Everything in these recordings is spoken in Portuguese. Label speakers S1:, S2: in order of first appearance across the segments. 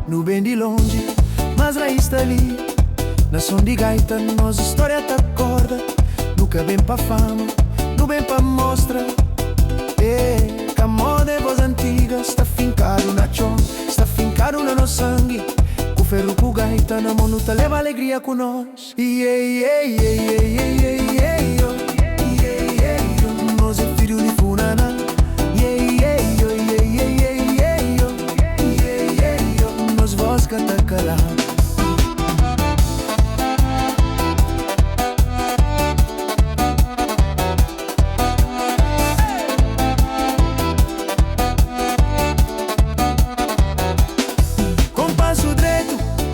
S1: No bem de longe, mas lá está ali. Na som de gaita, nossa história tá corda. Nunca bem pra fama, no bem pra mostra. Que a moda é voz antiga, está fincado na chão, está fincado no nosso sangue. Com ferro, com gaita, na mão, luta leva alegria com nós. Nós é filho de Funaná. Nós voz canta calado.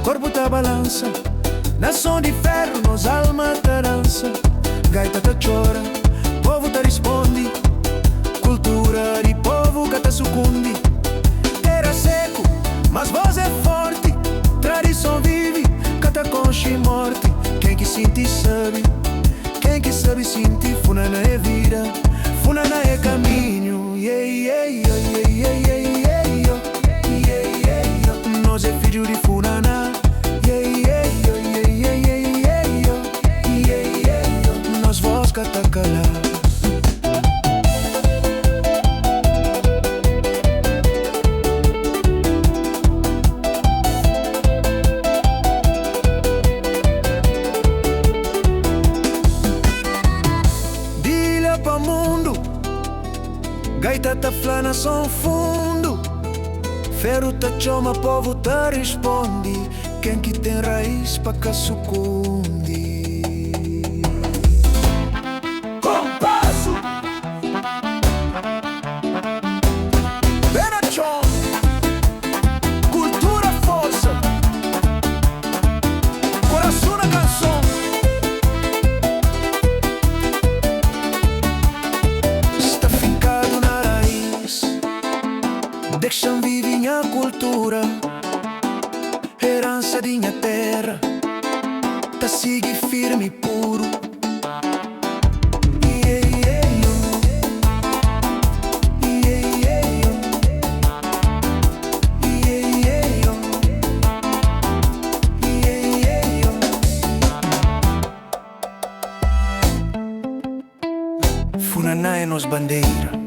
S1: Corpo tá balança, na som de ferro, nos alma tá dança. Gaita tá chora, povo tá responde. Cultura de povo que tá sucumbe. Era seco, mas voz é forte. Tradição vive, cata concha e morte. Quem que sente sabe, quem que sabe sente. Funaná é vida, Funaná é caminho. Nós é filho de Funaná. Nós voz cata calado. Dilha pra mundo, gaita tá flana som fundo. Ferro tá chama, povo tá responde. Quem que tem raiz pra cá sucunde. Compasso Benachon, cultura, força, coração na canção. Está fincado na raiz, deixam viver minha cultura. Herança de minha terra, tá sigue firme e puro. Funaná é nos bandeira.